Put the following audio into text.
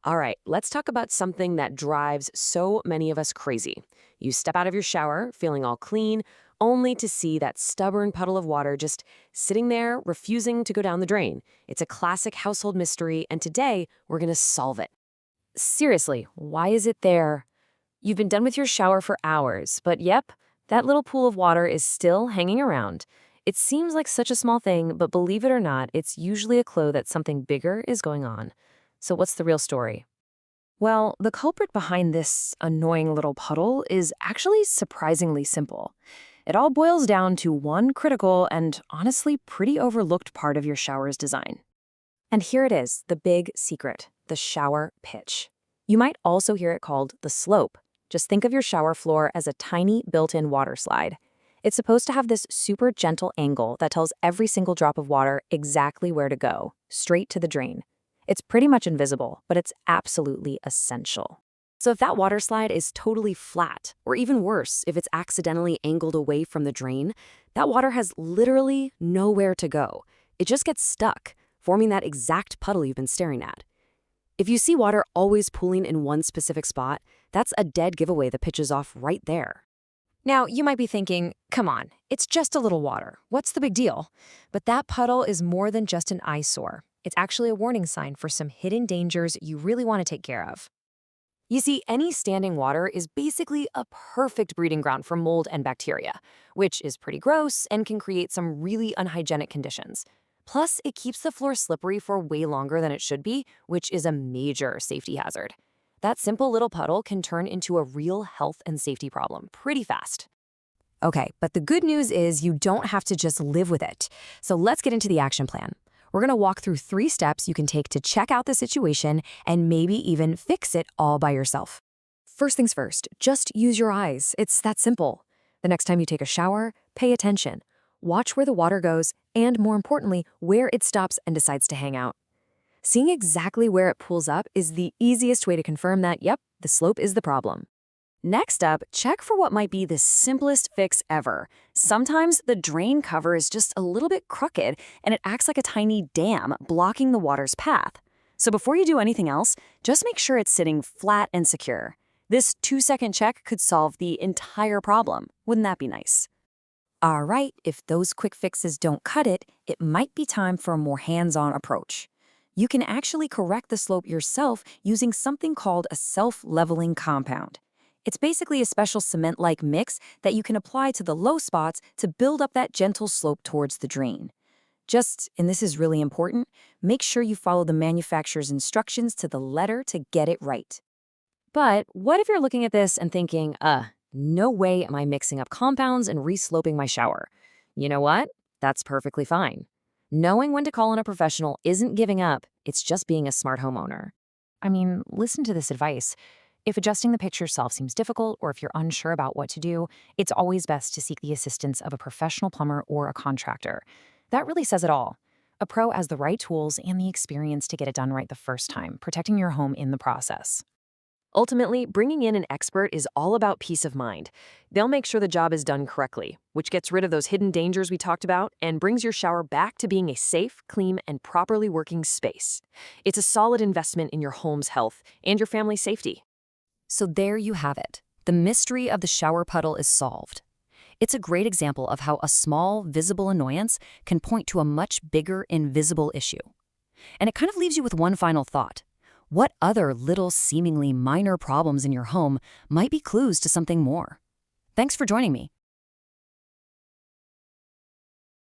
All right, let's talk about something that drives so many of us crazy. You step out of your shower feeling all clean, only to see that stubborn puddle of water just sitting there, refusing to go down the drain. It's a classic household mystery, and today we're going to solve it. Seriously, why is it there? You've been done with your shower for hours, but yep, that little pool of water is still hanging around. It seems like such a small thing, but believe it or not, it's usually a clue that something bigger is going on. So what's the real story? Well, the culprit behind this annoying little puddle is actually surprisingly simple. It all boils down to one critical and honestly pretty overlooked part of your shower's design. And here it is, the big secret, the shower pitch. You might also hear it called the slope. Just think of your shower floor as a tiny built-in water slide. It's supposed to have this super gentle angle that tells every single drop of water exactly where to go, straight to the drain. It's pretty much invisible, but it's absolutely essential. So if that water slide is totally flat, or even worse, if it's accidentally angled away from the drain, that water has literally nowhere to go. It just gets stuck, forming that exact puddle you've been staring at. If you see water always pooling in one specific spot, that's a dead giveaway the pitch is off right there. Now, you might be thinking, come on, it's just a little water. What's the big deal? But that puddle is more than just an eyesore. It's actually a warning sign for some hidden dangers you really want to take care of. You see, any standing water is basically a perfect breeding ground for mold and bacteria, which is pretty gross and can create some really unhygienic conditions. Plus, it keeps the floor slippery for way longer than it should be, which is a major safety hazard. That simple little puddle can turn into a real health and safety problem pretty fast. Okay, but the good news is you don't have to just live with it. So let's get into the action plan. We're going to walk through 3 steps you can take to check out the situation and maybe even fix it all by yourself. First things first, just use your eyes. It's that simple. The next time you take a shower, pay attention. Watch where the water goes and, more importantly, where it stops and decides to hang out. Seeing exactly where it pools up is the easiest way to confirm that, yep, the slope is the problem. Next up, check for what might be the simplest fix ever. Sometimes the drain cover is just a little bit crooked and it acts like a tiny dam blocking the water's path. So before you do anything else, just make sure it's sitting flat and secure. This 2-second check could solve the entire problem. Wouldn't that be nice? All right, if those quick fixes don't cut it, it might be time for a more hands-on approach. You can actually correct the slope yourself using something called a self-leveling compound. It's basically a special cement-like mix that you can apply to the low spots to build up that gentle slope towards the drain. Just, and this is really important, make sure you follow the manufacturer's instructions to the letter to get it right. But what if you're looking at this and thinking, no way am I mixing up compounds and resloping my shower? You know what? That's perfectly fine. Knowing when to call in a professional isn't giving up, it's just being a smart homeowner. I mean, listen to this advice. If adjusting the pitch yourself seems difficult or if you're unsure about what to do, it's always best to seek the assistance of a professional plumber or a contractor. That really says it all. A pro has the right tools and the experience to get it done right the first time, protecting your home in the process. Ultimately, bringing in an expert is all about peace of mind. They'll make sure the job is done correctly, which gets rid of those hidden dangers we talked about and brings your shower back to being a safe, clean, and properly working space. It's a solid investment in your home's health and your family's safety. So there you have it. The mystery of the shower puddle is solved. It's a great example of how a small, visible annoyance can point to a much bigger, invisible issue. And it kind of leaves you with one final thought. What other little, seemingly minor problems in your home might be clues to something more? Thanks for joining me.